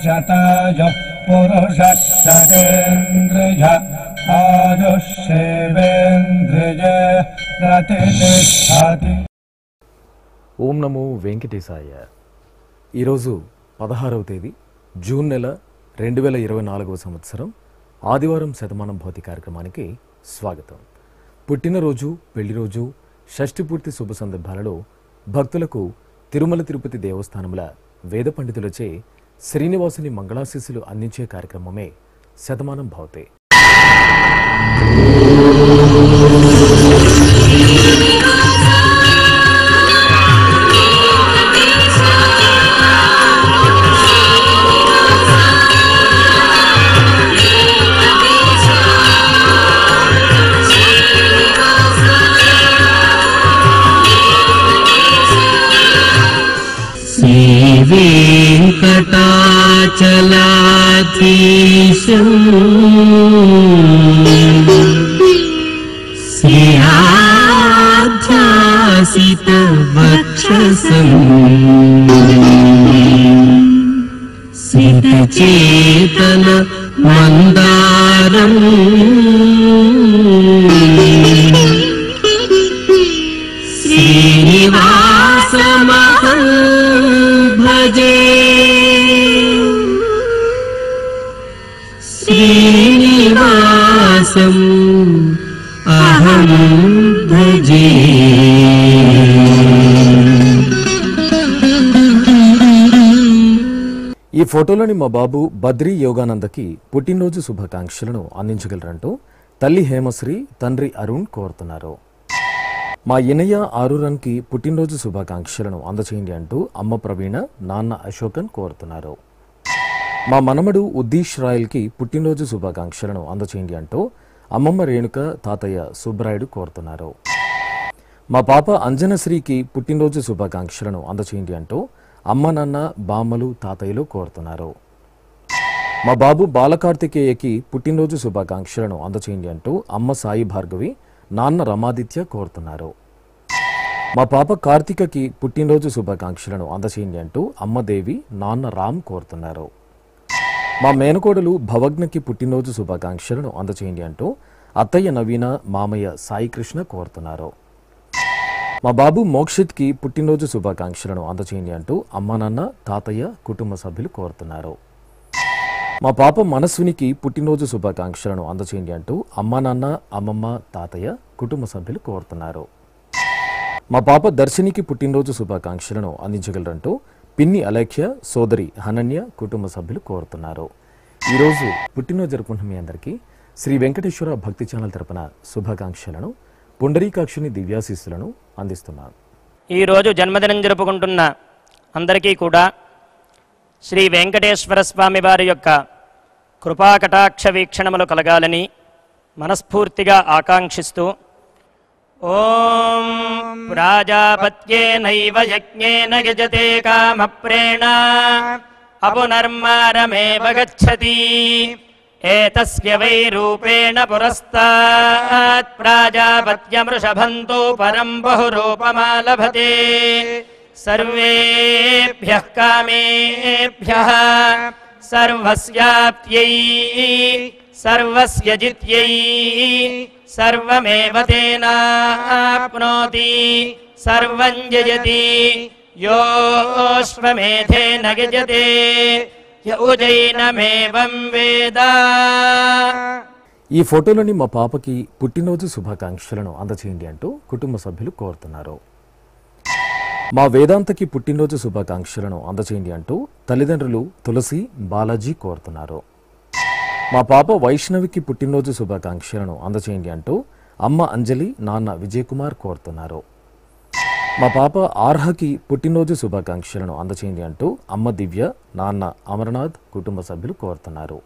शतायुः पुरुषः शतेन्द्रिय आयुष्येवेन्द्रिये प्रतिष्ठति। ఓం నమో వెంకటేశాయ. ఈరోజు 16వ తేదీ జూన్ నెల 2024వ సంవత్సరం ఆదివారం శతమానం భౌతి కార్యక్రమానికి స్వాగతం. పుట్టినరోజు, పెళ్లిరోజు, షష్ఠి పూర్తి శుభ సందర్భాలలో భక్తులకు తిరుమల తిరుపతి దేవస్థానముల వేద పండితులచే శ్రీనివాసుని మంగళాశీస్సులు అందించే కార్యక్రమమే శతమానం భౌతి. వెంకటాచలాధీశం శ్రీయాధ్యాసిత వక్షసం సితచేతన మందారం శ్రీనివాసమహం భజే. శ్రీనివాసం అహం భజే. ఈ ఫోటోలోని మా బాబు బద్రీ యోగానందకి పుట్టినరోజు శుభాకాంక్షలను అందించగలరంటూ తల్లి హేమశ్రీ, తండ్రి అరుణ్ కోరుతున్నారు. మా ఇనయ్య ఆరురన్కి పుట్టినరోజు శుభాకాంక్షలను అందచేయండి అంటూ అమ్మ ప్రవీణ, నాన్న అశోకన్ కోరుతున్నారు. మా మనమడు ఉద్దీష్ రాయల్కి పుట్టినరోజు శుభాకాంక్షలను అందచేయండి అంటూ అమ్మమ్మ రేణుక, తాతయ్య సుబ్బరాయుడు కోరుతున్నారు. మా పాప అంజనశ్రీకి పుట్టినరోజు శుభాకాంక్షలను అందచేయండి అంటూ అమ్మ, నాన్న, బామ్మలు, తాతయ్యలు కోరుతున్నారు. మా బాబు బాలకార్తికేయకి పుట్టినరోజు శుభాకాంక్షలను అందచేయండి అంటూ అమ్మ సాయి భార్గవి, నాన్న రమాదిత్య కోరుతున్నారు. మా పాప కార్తికకి పుట్టినరోజు శుభాకాంక్షలను అందచేయండి అంటూ అమ్మ దేవి, నాన్న రామ్ కోరుతున్నారు. మా మేనకోడలు భవజ్ఞకి పుట్టినరోజు శుభాకాంక్షలను అందచేయండి అంటూ అత్తయ్య నవీన, మామయ్య సాయికృష్ణ కోరుతున్నారు. మా బాబు మోక్షిత్కి పుట్టినరోజు శుభాకాంక్షలను అందచేయండి అంటూ అమ్మ, నాన్న, తాతయ్య, కుటుంబ సభ్యులు కోరుతున్నారు. మా పాప మనస్వినికి పుట్టినరోజు శుభాకాంక్షలను అందచేయండి అంటూ అమ్మ, నాన్న, అమ్మమ్మ, తాతయ్య, కుటుంబ సభ్యులు కోరుతున్నారు. మా పాప దర్శినికి పుట్టినరోజు శుభాకాంక్షలను అందించగలరంటూ పిన్ని అలేఖ్య, సోదరి హనన్య, కుటుంబ సభ్యులు కోరుతున్నారు. ఈరోజు పుట్టినరోజు జరుపుకుంటున్న మీ అందరికీ శ్రీ వెంకటేశ్వర భక్తి ఛానల్ తరపున శుభాకాంక్షలను, పుండరీకాక్షుని దివ్యాశీస్సులను అందిస్తున్నాను. ఈరోజు జన్మదినం జరుపుకుంటున్న అందరికీ కూడా శ్రీ వెంకటేశ్వర స్వామి వారి యొక్క కృపాకటాక్ష వీక్షణములు కలగాలని మనస్ఫూర్తిగా ఆకాంక్షిస్తూ ఓం ప్రాజాపత్యేనైవ యజ్ఞేన యజతే కామప్రేణ అపునర్మారమేవ గచ్చతి ఏతస్య వై రూపేణ పురస్తాత్ ప్రాజాపత్యమృషభంతో పరం బహురూపమాలభతే సర్వేభ్యః కామేభ్యః సర్వస్యాప్త్యై సర్వస్య జిత్యై సర్వమేవ తేనాప్నోతి సర్వం జయతి యోऽశ్వమేధేన యజతే య ఉజైనమేవం వేద. ఈ ఫోటోలోని మా పాపకి పుట్టినరోజు శుభాకాంక్షలను అందచేయండి అంటూ కుటుంబ సభ్యులు కోరుతున్నారు. మా వేదాంతకి పుట్టినరోజు శుభాకాంక్షలను అందచేయండి అంటూ తల్లిదండ్రులు తులసి, బాలాజీ కోరుతున్నారు. మా పాప వైష్ణవికి పుట్టినరోజు శుభాకాంక్షలను అందచేయండి అంటూ అమ్మ అంజలి, నాన్న విజయ్ కుమార్ కోరుతున్నారు. మా పాప ఆర్హకి పుట్టినరోజు శుభాకాంక్షలను అందచేయండి అంటూ అమ్మ దివ్య, నాన్న అమరనాథ్, కుటుంబ సభ్యులు కోరుతున్నారు.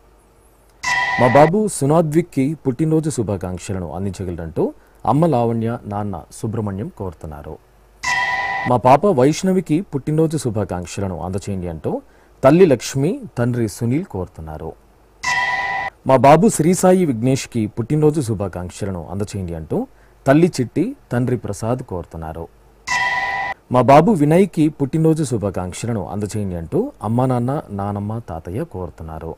మా బాబు సునాద్విక్కి పుట్టినరోజు శుభాకాంక్షలను అందించగలరంటూ అమ్మ లావణ్య, నాన్న సుబ్రహ్మణ్యం కోరుతున్నారు. మా పాప వైష్ణవికి పుట్టినరోజు శుభాకాంక్షలను అందచేయండి అంటూ తల్లి లక్ష్మి, తండ్రి సునీల్ కోరుతున్నారు. మా బాబు శ్రీసాయి విఘ్నేష్కి పుట్టినరోజు శుభాకాంక్షలను అందచేయండి అంటూ తల్లి చిట్టి, తండ్రి ప్రసాద్ కోరుతున్నారు. మా బాబు వినయ్కి పుట్టినరోజు శుభాకాంక్షలను అందచేయండి అంటూ అమ్మా నాన్న నానమ్మ తాతయ్య కోరుతున్నారు.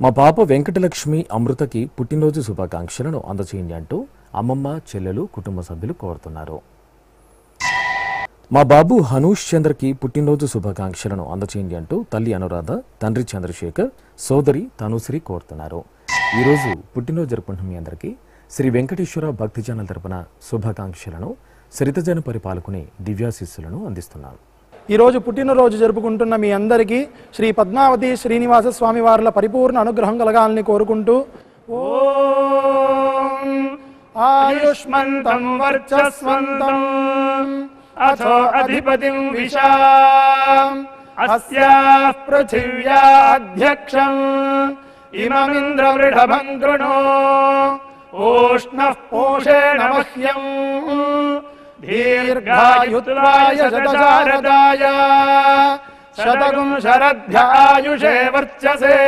మా పాప వెంకటలక్ష్మి అమృతకి పుట్టినరోజు శుభాకాంక్షలను అందచేయండి అంటూ అమ్మమ్మ చెల్లెలు కుటుంబ సభ్యులు కోరుతున్నారు. మా బాబు హనూష్ చంద్రకి పుట్టినరోజు శుభాకాంక్షలను అందచేయండి అంటూ తల్లి అనురాధ, తండ్రి చంద్రశేఖర్, సోదరి తనుశ్రీ కోరుతున్నారు. ఈరోజు పుట్టినరోజు జరుపుకుంటున్న మీ అందరికీ శ్రీ వెంకటేశ్వర భక్తి ఛానల్ తరపున శుభాకాంక్షలను, సరితజన పరిపాలకుని దివ్యాశీస్సులను అందిస్తున్నాను. ఈరోజు పుట్టినరోజు జరుపుకుంటున్న మీ అందరికీ శ్రీ పద్మావతి శ్రీనివాస స్వామి వార్ల పరిపూర్ణ అనుగ్రహం కలగాలని కోరుకుంటూ ఓం ఆయుష్మంతం వర్చస్వంతం అథో అధిపతిం విశాం అస్యాః పృథివ్యాధ్యక్షం ఇమమింద్రవృఢభం కృణో ఓష్ణః పోషేణ మహ్యం దీర్ఘాయుత్వాయ శతశారదాయ శతగుం శరద్భ్యాయుషే వర్చసే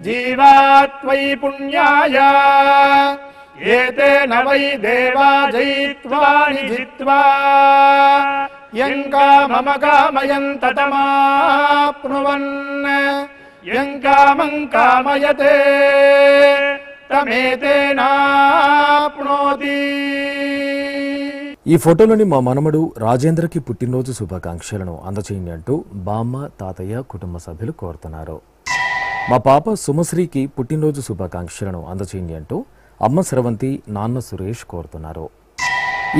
జీవాత్వై పుణ్యాయ ఏతేన వై దేవా జయిత్వాని జిత్వా యం కామమ కామయం తతమాప్నువన్ యం కామం కామయతే తమేతేనాప్నోతి. ఈ ఫోటోలోని మా మనమడు రాజేంద్రకి పుట్టినరోజు శుభాకాంక్షలను అందచేయండి అంటూ బామ్మ తాతయ్య కుటుంబ సభ్యులు కోరుతున్నారు. మా పాప సుమశ్రీకి పుట్టినరోజు శుభాకాంక్షలను అందచేయండి అంటూ అమ్మ స్రవంతి, నాన్న సురేష్ కోరుతున్నారు.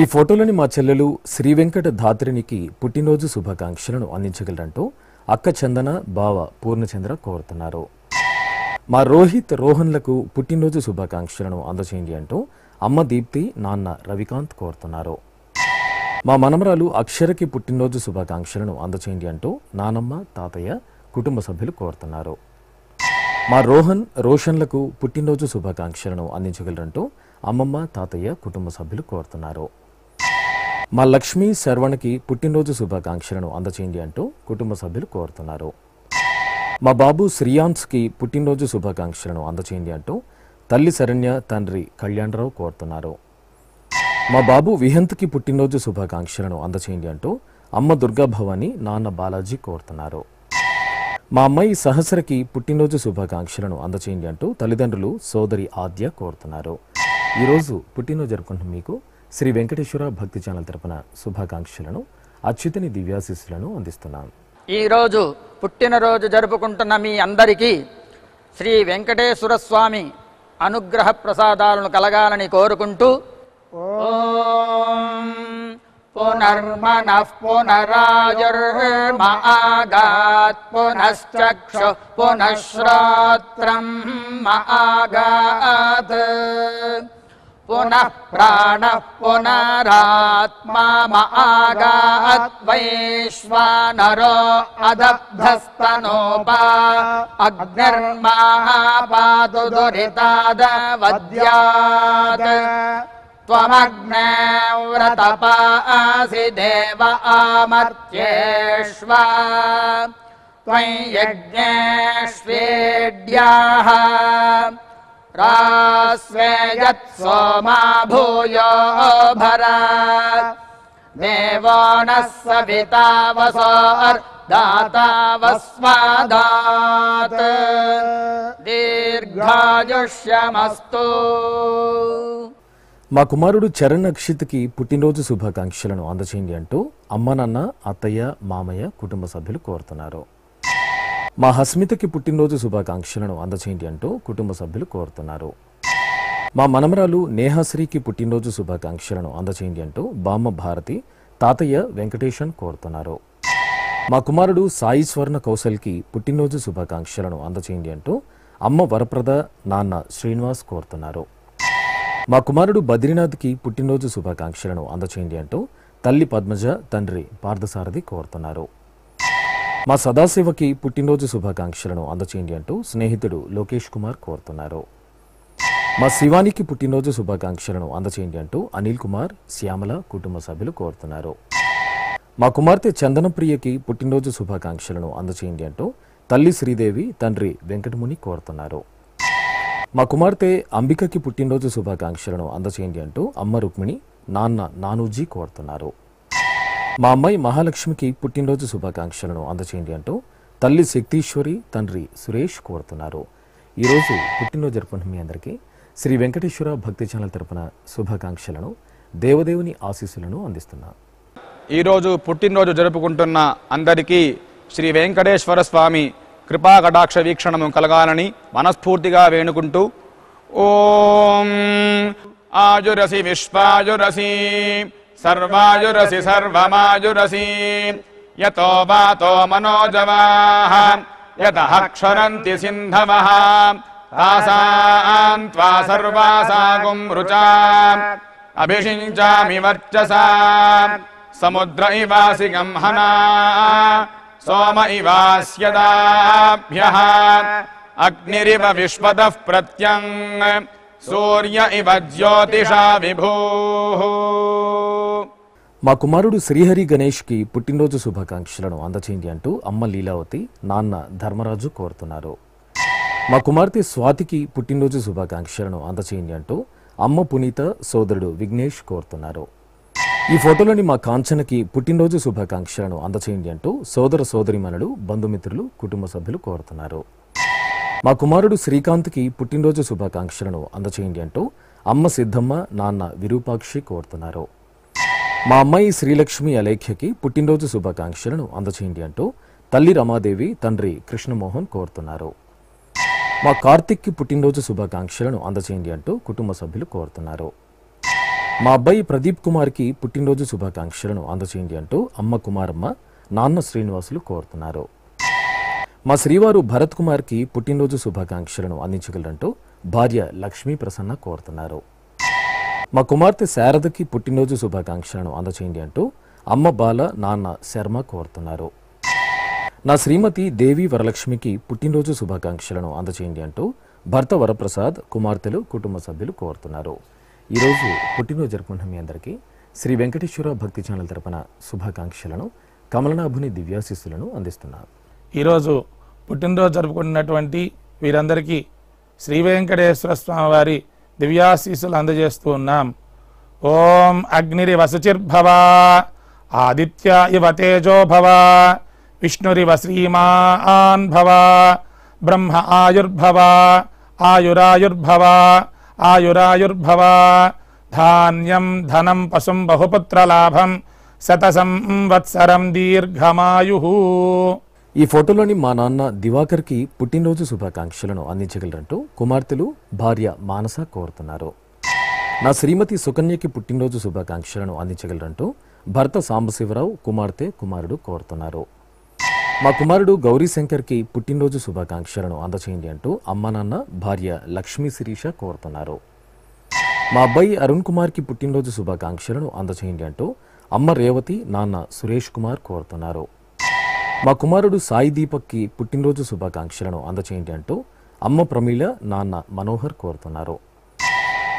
ఈ ఫోటోలోని మా చెల్లెలు శ్రీ వెంకట ధాత్రినికి పుట్టినరోజు శుభాకాంక్షలను అందించగలరంటూ అక్క చందన, బావ పూర్ణచంద్ర కోరుతున్నారు. మా రోహిత్, రోహన్లకు పుట్టినరోజు శుభాకాంక్షలను అందచేయండి అంటూ అమ్మ దీప్తి, నాన్న రవికాంత్ కోరుతున్నారు. మా మనమరాలు అక్షరకి పుట్టినరోజు శుభాకాంక్షలను అందచేయండి అంటూ నానమ్మ, తాతయ్య కుటుంబ సభ్యులు కోరుతున్నారు. మా రోహన్, రోషన్లకు పుట్టినరోజు శుభాకాంక్షలను అందించగలరంటూ అమ్మమ్మ, తాతయ్య కుటుంబ సభ్యులు కోరుతున్నారు. మా లక్ష్మి, శర్వణకి పుట్టినరోజు శుభాకాంక్షలను అందచేయండి అంటూ కుటుంబ సభ్యులు కోరుతున్నారు. మా బాబు శ్రీయాన్స్కి పుట్టినరోజు శుభాకాంక్షలను అందచేయండి అంటూ తల్లి శరణ్య, తండ్రి కళ్యాణరావు కోరుతున్నారు. మా బాబు విహంత్కి పుట్టినరోజు శుభాకాంక్షలను అందచేయండి అంటూ అమ్మ దుర్గాభవాని, నాన్న బాలాజీ కోరుతున్నారు. మా అమ్మాయి సహస్రకి పుట్టినరోజు శుభాకాంక్షలను అందచేయండి అంటూ తల్లిదండ్రులు, సోదరి ఆద్య కోరుతున్నారు. ఈరోజు పుట్టినరోజు జరుపుకుంటున్న మీకు శ్రీ వెంకటేశ్వర భక్తి ఛానల్ తరపున శుభాకాంక్షలను, అచ్యుతని దివ్యాశీస్సులను అందిస్తున్నాను. ఈరోజు పుట్టినరోజు జరుపుకుంటున్న మీ అందరికీ శ్రీ వెంకటేశ్వర స్వామి అనుగ్రహ ప్రసాదాలను కలగాలని కోరుకుంటూ ఓం పునర్మనః పునరాయుర్మాగాత్ పునశ్చక్షు పునఃశ్రోత్రం మాగాత్ పునః ప్రాణః పునరాత్మా మాగాత్ వైశ్వానరో అదబ్ధస్తనోపా అగ్నిర్మాపాతు దురితాదవద్యాత్ త్వమగ్నే వ్రతపాసి దేవ ఆమర్త్యేష్వ త్వం యజ్ఞేష్వేడ్యాః రాస్వేయత్ సోమా భూయో భర దేవో నః సవితా వసోర్దాతావస్వాదాత్ దీర్ఘాయుష్యమస్తు. మా కుమారుడు చరణ్ అక్షిత్కి పుట్టినరోజు శుభాకాంక్షలను అందచేయండి అంటూ అమ్మ, నాన్న, అత్తయ్య, మామయ్య కుటుంబ సభ్యులు కోరుతున్నారు. మా హస్మితకి పుట్టినరోజు శుభాకాంక్షలను అందచేయండి అంటూ కుటుంబ సభ్యులు కోరుతున్నారు. మా మనమరాలు నేహాశ్రీకి పుట్టినరోజు శుభాకాంక్షలను అందచేయండి అంటూ బామ్మ భారతి, తాతయ్య వెంకటేశన్ కోరుతున్నారు. మా కుమారుడు సాయి స్వర్ణ కౌశల్కి పుట్టినరోజు శుభాకాంక్షలను అందచేయండి అంటూ అమ్మ వరప్రద, నాన్న శ్రీనివాస్ కోరుతున్నారు. మా కుమారుడు బద్రీనాథ్కి పుట్టినరోజు శుభాకాంక్షలను అందచేయండి అంటూ తల్లి పద్మజ, తండ్రి పార్థసారథి కోరుతున్నారు. మా సదాశివకి పుట్టినరోజు శుభాకాంక్షలను అందచేయండి అంటూ స్నేహితుడు లోకేష్ కుమార్ కోరుతున్నారు. మా శివానికి పుట్టినరోజు శుభాకాంక్షలను అందచేయండి అంటూ అనిల్ కుమార్, శ్యామల కుటుంబ సభ్యులు కోరుతున్నారు. మా కుమార్తె చందనప్రియకి పుట్టినరోజు శుభాకాంక్షలను అందచేయండి అంటూ తల్లి శ్రీదేవి, తండ్రి వెంకటముని కోరుతున్నారు. మా కుమార్తె అంబికకి పుట్టినరోజు శుభాకాంక్షలను అందచేయండి అంటూ అమ్మ రుక్మిణి, నాన్న నానూజీ కోరుతున్నారు. మా అమ్మాయి మహాలక్ష్మికి పుట్టినరోజు శుభాకాంక్షలను అందచేయండి అంటూ తల్లి శక్తీశ్వరి, తండ్రి సురేష్ కోరుతున్నారు. ఈరోజు పుట్టినరోజు జరుపుకున్న మీ అందరికీ శ్రీ వెంకటేశ్వర భక్తి ఛానల్ తరపున శుభాకాంక్షలను, దేవదేవుని ఆశీస్సులను అందిస్తున్నా. ఈరోజు పుట్టినరోజు జరుపుకుంటున్న అందరికీ శ్రీ వెంకటేశ్వర స్వామి కృపా కటాక్ష వీక్షణము కలగాలని మనస్ఫూర్తిగా వేణుకుంటూ ఓం ఆయురసి విశ్వాయురసి సర్వాయురసి సర్వమాయురసి యతో వాతో మనోజవాః యతః క్షరంతి సింధవః తాసాం త్వా సర్వాసాగుం రుచాం అభిషించామి వర్చసా సముద్ర ఇవాసి గంహనా సోమ ఇవాస్యదాభ్యః అగ్నిరివ విశ్వతః ప్రత్యం సూర్య ఇవ జ్యోతిషా విభూః. మా కుమారుడు శ్రీహరి గణేష్కి పుట్టినరోజు శుభాకాంక్షలను అందచేయండి అంటూ అమ్మ లీలావతి, నాన్న ధర్మరాజు కోరుతున్నారు. మా కుమార్తె స్వాతికి పుట్టినరోజు శుభాకాంక్షలను అందచేయండి అంటూ అమ్మ పునీత, సోదరుడు విఘ్నేష్ కోరుతున్నారు. ఈ ఫోటోలోని మా కాంచనకి పుట్టినరోజు శుభాకాంక్షలను అందచేయండి అంటూ సోదర సోదరిమణులు, బంధుమిత్రులు, కుటుంబ సభ్యులు కోరుతున్నారు. మా కుమారుడు శ్రీకాంత్కి పుట్టినరోజు శుభాకాంక్షలను అందచేయండి అంటూ అమ్మ సిద్ధమ్మ, నాన్న విరూపాక్షి కోరుతున్నారు. మా అమ్మాయి శ్రీలక్ష్మి అలేఖ్యకి పుట్టినరోజు శుభాకాంక్షలను అందచేయండి అంటూ తల్లి రమాదేవి, తండ్రి కృష్ణమోహన్ కోరుతున్నారు. మా కార్తిక్కి పుట్టినరోజు శుభాకాంక్షలను అందచేయండి అంటూ కుటుంబ సభ్యులు కోరుతున్నారు. మా అబ్బాయి ప్రదీప్ కుమార్కి పుట్టినరోజు శుభాకాంక్షలను అందచేయండి అంటూ అమ్మ కుమారమ్మ, నాన్న శ్రీనివాసులు కోరుతున్నారు. మా శ్రీవారు భరత్ కుమార్కి పుట్టినరోజు శుభాకాంక్షలను అందించగలరంటూ భార్య లక్ష్మీ ప్రసన్న కోరుతున్నారు. మా కుమార్తె శారదకి పుట్టినరోజు శుభాకాంక్షలను అందచేయండి అంటూ అమ్మ బాల, నాన్న శర్మ కోరుతున్నారు. నా శ్రీమతి దేవి వరలక్ష్మికి పుట్టినరోజు శుభాకాంక్షలను అందచేయండి అంటూ భర్త వరప్రసాద్, కుమార్తెలు, కుటుంబ సభ్యులు కోరుతున్నారు. ఈరోజు పుట్టినరోజు జరుపుకున్న మీ అందరికీ శ్రీ వెంకటేశ్వర భక్తి ఛానల్ తరపున శుభాకాంక్షలను, కమలనాభుని దివ్యాశీస్సులను అందిస్తున్నారు. ఈరోజు పుట్టినరోజు జరుపుకున్నటువంటి వీరందరికీ శ్రీ వెంకటేశ్వర స్వామి వారి దివ్యాశీస్సులు అందజేస్తూ ఉన్నాం. ఓం అగ్నిరివ శుచిర్భవ, ఆదిత్య ఇవ తేజో భవ, విష్ణురివ శ్రీమాన్ భవ, బ్రహ్మ ఆయుర్భవ, ఆయురాయుర్భవ, ఆయురాయుర్భవ, ధాన్యం ధనం పశుం బహుపుత్రలాభం, శత సంవత్సరం దీర్ఘమాయుః. ఈ ఫోటోలోని మా నాన్న దివాకర్కి పుట్టినరోజు శుభాకాంక్షలను అందించగలరంటూ కుమార్తెలు, భార్య మానస కోరుతున్నారు. నా శ్రీమతి సుకన్యకి పుట్టినరోజు శుభాకాంక్షలను అందించగలరంటూ భర్త సాంబశివరావు, కుమార్తె, కుమారుడు కోరుతున్నారు. మా కుమారుడు గౌరీశంకర్కి పుట్టినరోజు శుభాకాంక్షలను అందచేయండి అంటూ అమ్మ, నాన్న, భార్య లక్ష్మీ శిరీష కోరుతున్నారు. మా అబ్బాయి అరుణ్ కుమార్కి పుట్టినరోజు శుభాకాంక్షలను అందచేయండి అంటూ అమ్మ రేవతి, నాన్న సురేష్ కుమార్ కోరుతున్నారు. మా కుమారుడు సాయి దీపక్కి పుట్టినరోజు శుభాకాంక్షలను అందచేయండి అంటూ అమ్మ ప్రమీల, నాన్న మనోహర్ కోరుతున్నారు.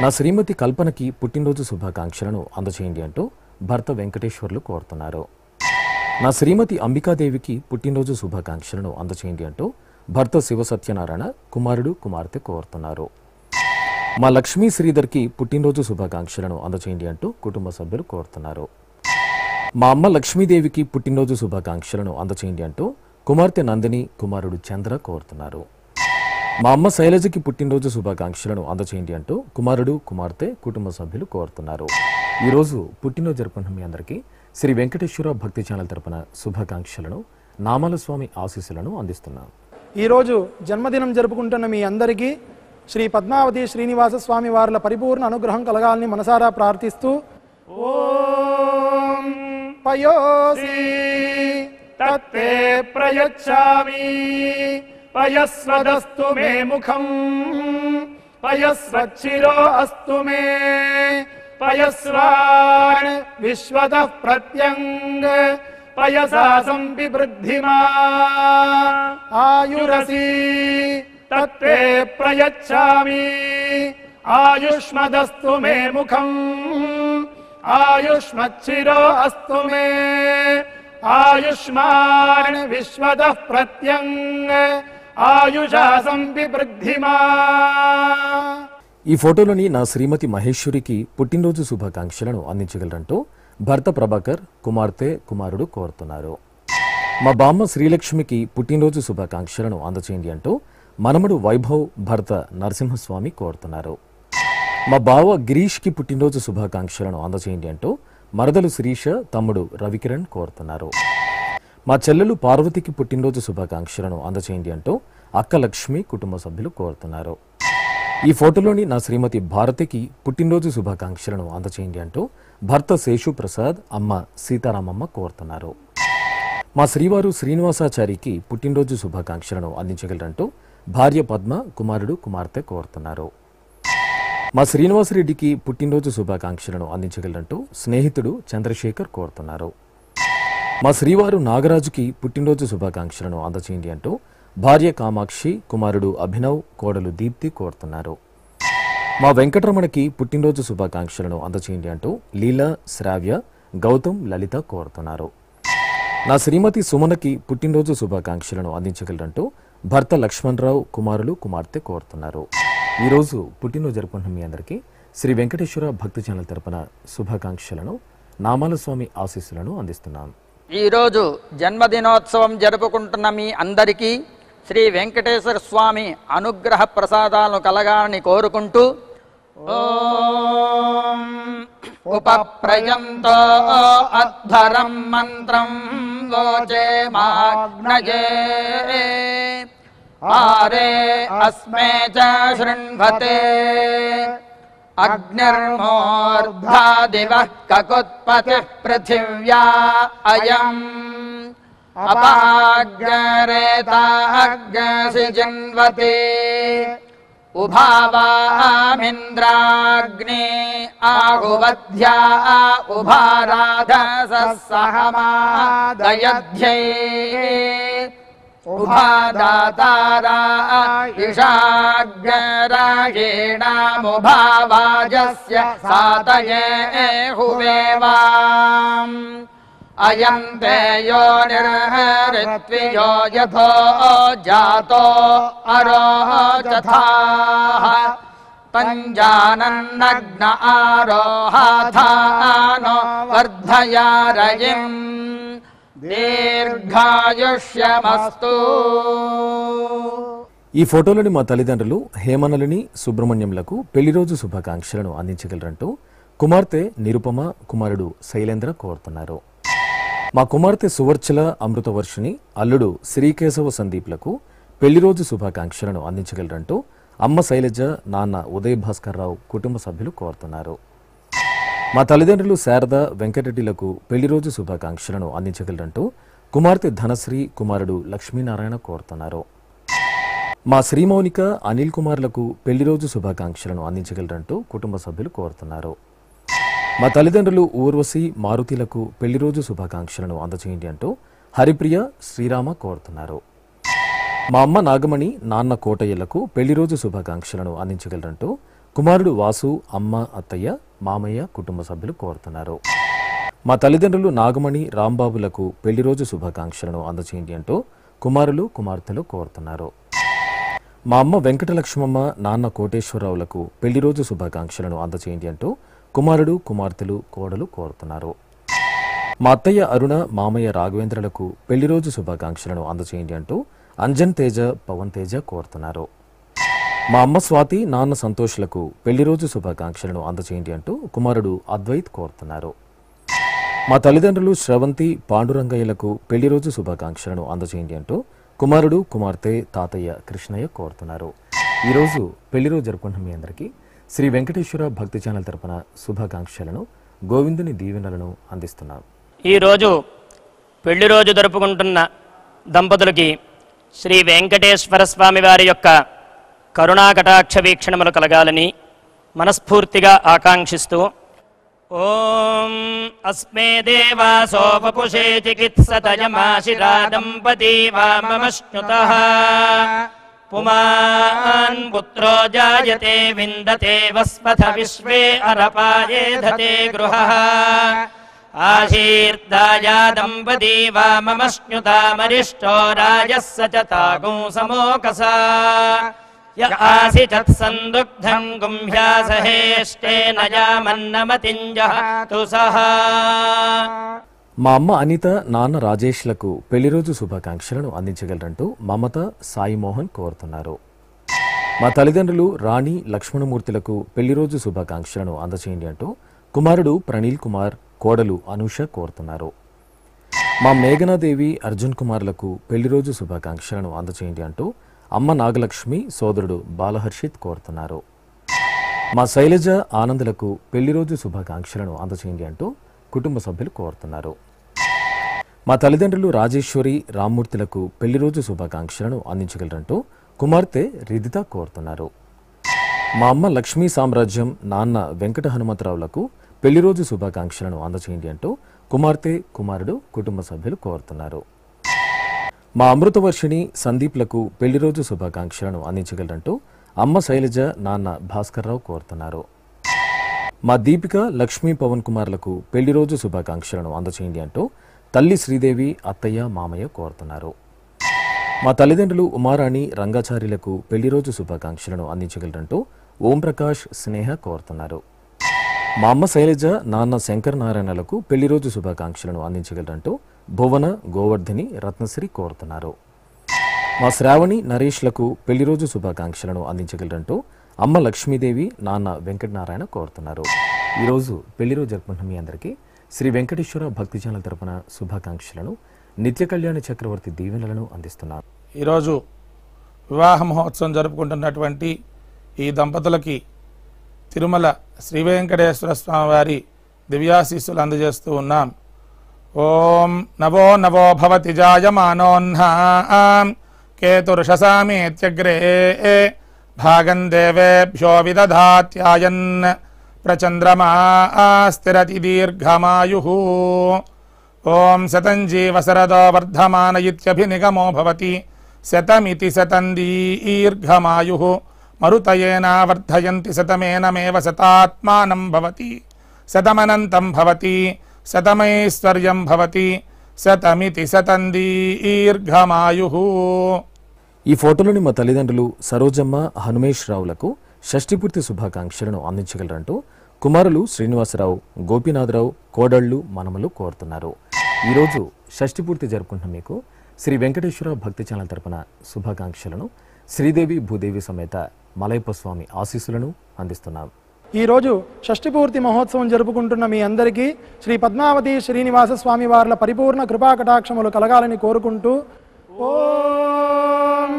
నా శ్రీమతి కల్పనకి పుట్టినరోజు శుభాకాంక్షలను అందచేయండి అంటూ భర్త వెంకటేశ్వర్లు కోరుతున్నారు. నా శ్రీమతి అంబికాదేవికి పుట్టినరోజు శుభాకాంక్షలను అందచేయండి అంటూ భర్త శివసత్యనారాయణ, కుమారుడు, కుమార్తె కోరుతున్నారు. మా లక్ష్మీ శ్రీధర్కి పుట్టినరోజు శుభాకాంక్షలను అందచేయండి అంటూ కుటుంబ సభ్యులు కోరుతున్నారు. మా అమ్మ లక్ష్మీదేవికి పుట్టినరోజు శుభాకాంక్షలను అందచేయండి అంటూ కుమార్తె నందిని, కుమారుడు చంద్ర కోరుతున్నారు. మా అమ్మ శైలజకి పుట్టినరోజు శుభాకాంక్షలను అందచేయండి అంటూ కుమారుడు, కుమార్తె, కుటుంబ సభ్యులు కోరుతున్నారు. ఈరోజు పుట్టినరోజు జరుపుకున్న మీ అందరికీ శ్రీ వెంకటేశ్వర భక్తి ఛానల్ తరపున శుభాకాంక్షలను, నామాల స్వామి ఆశీస్సులను అందిస్తున్నాం. ఈరోజు జన్మదినం జరుపుకుంటున్న మీ అందరికీ శ్రీ పద్మావతి శ్రీనివాస స్వామి వార్ల పరిపూర్ణ అనుగ్రహం కలగాలని మనసారా ప్రార్థిస్తూ ఓం పయోసి తత్తే ప్రయచ్ఛామి పయస్వదస్తు మే ముఖం పయస్వచ్చిరో అస్తు మే పయస్వాన్ విశ్వతః ప్రత్యంగ పయసా సంవివృద్ధిమా ఆయురసి తత్తే ప్రయచ్ఛామి ఆయుష్మదస్తు మే ముఖం ఆయుష్మచ్చిరో అస్తు మే ఆయుష్మాన్ విశ్వతః ప్రత్యంగ ఆయుషా సంవివృద్ధిమా. ఈ ఫోటోలోని నా శ్రీమతి మహేశ్వరికి పుట్టినరోజు శుభాకాంక్షలను అందించగలరంటూ భర్త ప్రభాకర్, కుమార్తె కుమారుడు కోరుతున్నారు. మా బామ్మ శ్రీలక్ష్మికి పుట్టినరోజు శుభాకాంక్షలను అందచేయండి అంటూ మనమడు వైభవ్, భర్త నరసింహస్వామి కోరుతున్నారు. మా బావ గిరీష్కి పుట్టినరోజు శుభాకాంక్షలను అందచేయండి అంటూ మరదలు శిరీష, తమ్ముడు రవికిరణ్ కోరుతున్నారు. మా చెల్లెలు పార్వతికి పుట్టినరోజు శుభాకాంక్షలను అందచేయండి అంటూ అక్క లక్ష్మి కుటుంబ సభ్యులు కోరుతున్నారు. ఈ ఫోటోలోని నా శ్రీమతి భారతికి పుట్టినరోజు శుభాకాంక్షలను అందచేయండి అంటూ భర్త శేషు ప్రసాద్, అమ్మ సీతారామమ్మ కోరుతున్నారు. మా శ్రీవారు శ్రీనివాసాచారికి పుట్టినరోజు శుభాకాంక్షలను అందించగలరంటూ భార్య పద్మ, కుమారుడు కుమార్తె కోరుతున్నారు. మా శ్రీనివాసరెడ్డికి పుట్టినరోజు శుభాకాంక్షలను అందించగలరంటూ స్నేహితుడు చంద్రశేఖర్ కోరుతున్నారు. మా శ్రీవారు నాగరాజుకి పుట్టినరోజు శుభాకాంక్షలను అందచేయండి అంటూ భార్య కామాక్షి, కుమారుడు అభినవ్, కోడలు దీప్తి కోరుతున్నారు. మా వెంకటరమణకి పుట్టినరోజు శుభాకాంక్షలను అందచేయండి అంటూ లీలా, శ్రావ్య, గౌతమ్, లలిత కోరుతున్నారు. నా శ్రీమతి సుమనకి పుట్టినరోజు శుభాకాంక్షలను అందించగలరంటూ భర్త లక్ష్మణరావు, కుమారులు కుమార్తె కోరుతున్నారు. ఈరోజు పుట్టినరోజు జరుపుకుంటున్న మీ అందరికీ శ్రీ వెంకటేశ్వర భక్తి ఛానల్ తరపున శుభాకాంక్షలను, నామాల స్వామి ఆశీస్సులను అందిస్తున్నాం. ఈరోజు జన్మదినోత్సవం జరుపుకుంటున్న మీ అందరికీ శ్రీ వెంకటేశ్వర స్వామి అనుగ్రహ ప్రసాదాలను కలగాలని కోరుకుంటూ ఓం ఉపప్రయంతో అధ్వరం మంత్రం లోచే మాగ్నజే ఆరే అస్మే చ శృణ్వతే అగ్నిర్మూర్ధా దివః కకుత్పతిః పృథివ్యా అయం అపాగ్రేతాగ్సి జిన్వతే ఉభావామింద్రాగ్నే ఆహువధ్యా ఉభారాధసహమాదయధ్యై ఉభాదాతారా ఇషాగ్రాయేణాముభావాజస్య సాతయే హువేవాం అయం తే యోనిర్హరిత్వియో యథో జాతో అరోచథాః పంజానన్నగ్న ఆరోహాథానో వర్ధయారయిం దీర్ఘాయుష్యమస్తు. ఈ ఫోటోలోని మా తల్లిదండ్రులు హేమనలిని, సుబ్రహ్మణ్యంలకు పెళ్లిరోజు శుభాకాంక్షలను అందించగలరంటూ కుమార్తె నిరుపమ, కుమారుడు శైలేంద్ర కోరుతున్నారు. మా కుమార్తె సువర్చల, అమృతవర్షిణి, అల్లుడు శ్రీకేశవ సందీప్లకు పెళ్లిరోజు శుభాకాంక్షలను అందించగలరంటూ అమ్మ శైలజ, నాన్న ఉదయ్ భాస్కర్ రావు కుటుంబ సభ్యులు కోరుతున్నారు. మా తల్లిదండ్రులు శారద, వెంకటరెడ్డిలకు పెళ్లిరోజు శుభాకాంక్షలను అందించగలరంటూ కుమార్తె ధనశ్రీ, కుమారుడు లక్ష్మీనారాయణ కోరుతున్నారు. మా శ్రీమౌనిక, అనిల్ కుమార్లకు పెళ్లిరోజు శుభాకాంక్షలను అందించగలరంటూ కుటుంబ సభ్యులు కోరుతున్నారు. మా తల్లిదండ్రులు ఊర్వశి, మారుతిలకు పెళ్లిరోజు శుభాకాంక్షలను అందచేయండి అంటూ హరిప్రియ, శ్రీరామ కోరుతున్నారు. మా అమ్మ నాగమణి, నాన్న కోటయ్యలకు పెళ్లిరోజు శుభాకాంక్షలను అందించగలరంటూ కుమారుడు వాసు, అమ్మ, అత్తయ్య, మామయ్య కుటుంబ సభ్యులు కోరుతున్నారు. మా తల్లిదండ్రులు నాగమణి, రాంబాబులకు పెళ్లిరోజు శుభాకాంక్షలను అందచేయండి అంటూ కుమారులు కుమార్తెలు కోరుతున్నారు. మా అమ్మ వెంకటలక్ష్మమ్మ, నాన్న కోటేశ్వరరావులకు పెళ్లిరోజు శుభాకాంక్షలను అందచేయండి అంటూ కుమారుడు కుమార్తెలు కోడలు కోరుతున్నారు. మా అత్తయ్య అరుణ, మామయ్య రాఘవేంద్రలకు పెళ్లిరోజు శుభాకాంక్షలను అందచేయండి అంటూ అంజన్ తేజ, పవన్ తేజ కోరుతున్నారు. మా అమ్మ స్వాతి, నాన్న సంతోష్లకు పెళ్లిరోజు శుభాకాంక్షలను అందచేయండి అంటూ కుమారుడు అద్వైత్ కోరుతున్నారు. మా తల్లిదండ్రులు శ్రవంతి, పాండురంగయ్యలకు పెళ్లిరోజు శుభాకాంక్షలను అందచేయండి అంటూ కుమారుడు కుమార్తె తాతయ్య కృష్ణయ్య కోరుతున్నారు. ఈరోజు పెళ్లిరోజు జరుపుకుంటున్న మీ అందరికీ శ్రీ వెంకటేశ్వర భక్తి ఛానల్ తరపున శుభాకాంక్షలను, గోవిందుని దీవెనలను అందిస్తున్నాం. ఈరోజు పెళ్లి రోజు జరుపుకుంటున్న దంపతులకి శ్రీ వెంకటేశ్వర స్వామి వారి యొక్క కరుణా కటాక్ష వీక్షణములు కలగాలని మనస్ఫూర్తిగా ఆకాంక్షిస్తూ ఓం అస్మే దేవాసోపపుషే చికిత్సతయమాశిరా దంపతి వామమశ్నుతః పుమాన్ పుత్రో జాయతే విందతే వస్పథ విశ్వే అరపాయేధతే గృహః ఆశీర్దాయా దంపతి వామమశ్నుతామరిష్టో రాజస్స చ తాగుం సమోకసా य आसि चत्सन्दुग्धं गुंह्यासहेष्टेन यामन्नमतिञ्जहतु सः. మా అమ్మ అనిత నాన్న రాజేష్లకు పెళ్లిరోజు శుభాకాంక్షలను అందించగలరంటూ మమత సాయి మోహన్ కోరుతున్నారు. మా తల్లిదండ్రులు రాణి లక్ష్మణమూర్తులకు పెళ్లిరోజు శుభాకాంక్షలను అందచేయండి అంటూ కుమారుడు ప్రణీల్ కుమార్ కోడలు అనూష కోరుతున్నారు. మా మేఘనాదేవి అర్జున్ కుమార్లకు పెళ్లిరోజు శుభాకాంక్షలను అందచేయండి అంటూ అమ్మ నాగలక్ష్మి సోదరుడు బాలహర్షిత్ కోరుతున్నారు. మా శైలజ ఆనందులకు పెళ్లిరోజు శుభాకాంక్షలను అందచేయండి అంటూ కుటుంబ సభ్యులు కోరుతున్నారు. మా తల్లిదండ్రులు రాజేశ్వరి రామ్మూర్తులకు పెళ్లిరోజు శుభాకాంక్షలను అందించగలరంటూ కుమార్తె రిదిత కోరుతున్నారు. మా అమ్మ లక్ష్మీ సామ్రాజ్యం నాన్న వెంకట హనుమంతరావులకు పెళ్లిరోజు శుభాకాంక్షలను అందచేయండి అంటూ కుమార్తె కుమారుడు కుటుంబ సభ్యులు కోరుతున్నారు. మా అమృతవర్షిణి సందీప్లకు పెళ్లిరోజు శుభాకాంక్షలను అందించగలరంటూ అమ్మ శైలజ నాన్న భాస్కర్రావు కోరుతున్నారు. మా దీపిక లక్ష్మీ పవన్ కుమార్లకు పెళ్లిరోజు శుభాకాంక్షలను అందచేయండి అంటూ తల్లి శ్రీదేవి అత్తయ్య మామయ్య కోరుతున్నారు. మా తల్లిదండ్రులు ఉమారాణి రంగాచార్యులకు పెళ్లిరోజు శుభాకాంక్షలను అందించగలరంటూ ఓంప్రకాష్ స్నేహ కోరుతున్నారు. మా అమ్మ శైలజ నాన్న శంకర్ నారాయణలకు పెళ్లిరోజు శుభాకాంక్షలను అందించగలరంటూ భువన గోవర్ధిని రత్నశ్రీ కోరుతున్నారు. మా శ్రావణి నరేష్లకు పెళ్లిరోజు శుభాకాంక్షలను అందించగలరంటూ అమ్మ లక్ష్మీదేవి నాన్న వెంకటనారాయణ కోరుతున్నారు. ఈరోజు పెళ్లిరోజు జరుపుకుంటున్న మీ అందరికీ శ్రీ వెంకటేశ్వర భక్తి ఛానల్ తరపున శుభాకాంక్షలను నిత్య కళ్యాణ చక్రవర్తి దీవెనలను అందిస్తున్నారు. ఈరోజు వివాహ మహోత్సవం జరుపుకుంటున్నటువంటి ఈ దంపతులకి తిరుమల శ్రీ వెంకటేశ్వర స్వామి వారి దివ్యాశీస్సులు అందజేస్తూ ఉన్నాం. ఓం నవో నవో భవతి జాయమానోన్హాం కేతుర్షసామేత్యగ్రే భాగం దేవేభ్యో విదధాత్యాయన్ ప్రచంద్రమా స్థిరతి దీర్ఘమాయుః. ఓం శతం జీవశరదో వర్ధమాన ఇత్యభినిగమో భవతి శతమితి శతం దీర్ఘమాయుః. మరుతయేనా వర్ధయంతి శతమేనమేవ శతాత్మానం భవతి శతమనంతం భవతి శతమైశ్వర్యం భవతి శతమితి శతం దీర్ఘమాయుః. ఈ ఫోటోలోని మా తల్లిదండ్రులు సరోజమ్మ హనుమేష్ రావులకు షష్ఠిపూర్తి శుభాకాంక్షలను అందించగలరంటూ కుమారులు శ్రీనివాసరావు గోపీనాథరావు కోడళ్లు మనమలు కోరుతున్నారు. ఈరోజు షష్ఠిపూర్తి జరుపుకుంటున్న మీకు శ్రీ వెంకటేశ్వర భక్తి ఛానల్ తరపున శుభాకాంక్షలను శ్రీదేవి భూదేవి సమేత మలయప్ప స్వామి ఆశీస్సులను అందిస్తున్నాం. ఈరోజు షష్ఠిపూర్తి మహోత్సవం జరుపుకుంటున్న మీ అందరికీ శ్రీ పద్మావతి శ్రీనివాస స్వామి వార్ల పరిపూర్ణ కృపాకటాక్షములు కలగాలని కోరుకుంటూ ఓం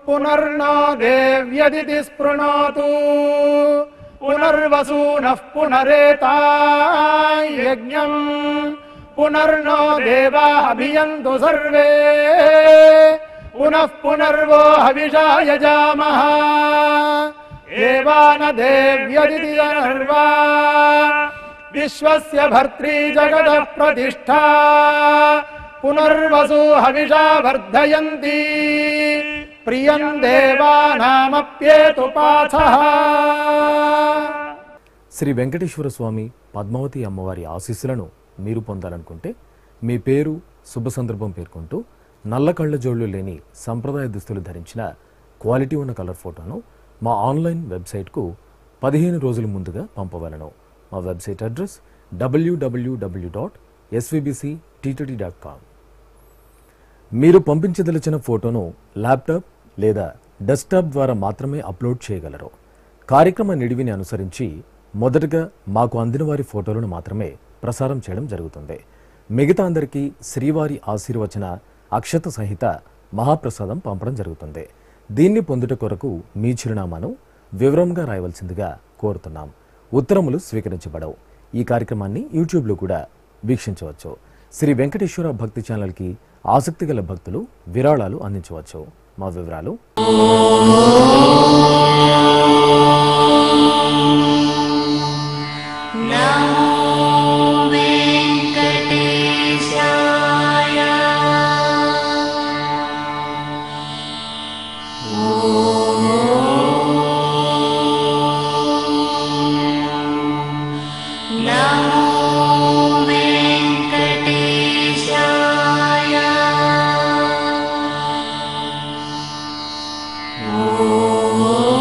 పునర్నో దేవ్యదితి స్పృణోతు పునర్వసూనః పునరేతాయజ్ఞం పునర్నో దేవా అభియంతు సర్వే పునః పునర్వో హవిషా యజామః ఏవాన దేవ్యదితి అనర్వా విశ్వస్య భర్త్రీ జగతః ప్రతిష్ఠా పునర్వసు హవిషా వర్ధయంతి ప్రియం దేవానామప్యేతు పాథః. శ్రీ వెంకటేశ్వర స్వామి పద్మావతి అమ్మవారి ఆశీస్సులను మీరు పొందాలనుకుంటే మీ పేరు శుభ సందర్భం పేర్కొంటూ నల్ల కళ్ళ జోళ్లు లేని సంప్రదాయ దుస్తులు ధరించిన క్వాలిటీ ఉన్న కలర్ ఫోటోను మా ఆన్లైన్ వెబ్సైట్కు 15 రోజుల ముందుగా పంపవలను. మా వెబ్సైట్ అడ్రస్ www.svbctt.com. మీరు పంపించదలిచిన ఫోటోను ల్యాప్టాప్ లేదా డెస్క్టాప్ ద్వారా మాత్రమే అప్లోడ్ చేయగలరు. కార్యక్రమ నిడివిని అనుసరించి మొదటగా మాకు అందిన వారి ఫోటోలను మాత్రమే ప్రసారం చేయడం జరుగుతుంది. మిగతా అందరికీ శ్రీవారి ఆశీర్వచన అక్షత సహిత మహాప్రసాదం పంపడం జరుగుతుంది. దీన్ని పొందుట కొరకు మీ చిరునామాను వివరంగా రాయవలసిందిగా కోరుతున్నాం. ఉత్తరములు స్వీకరించబడవు. ఈ కార్యక్రమాన్ని యూట్యూబ్లో కూడా వీక్షించవచ్చు. శ్రీ వెంకటేశ్వర భక్తి ఛానల్కి ఆసక్తి గల భక్తులు విరాళాలు అందించవచ్చు. మా వివరాలు Oh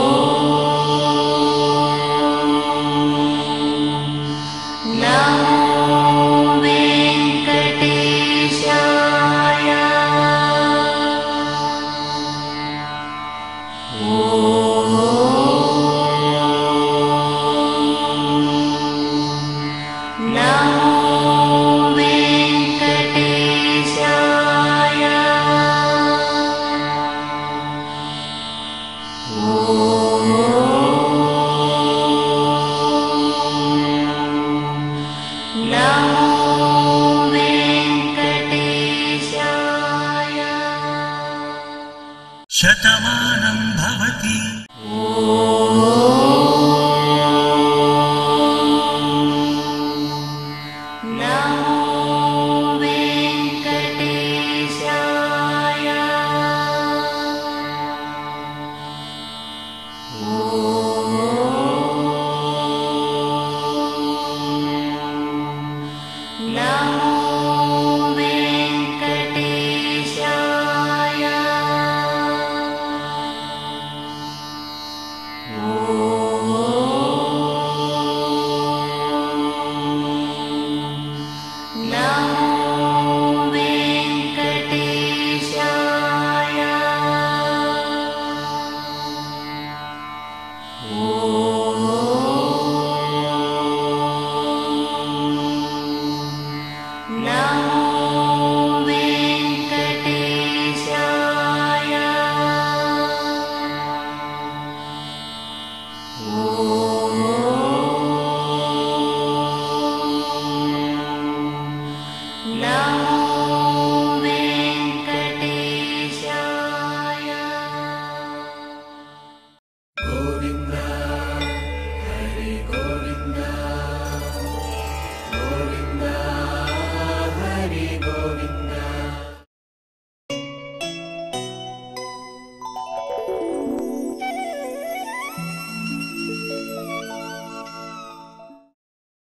Oh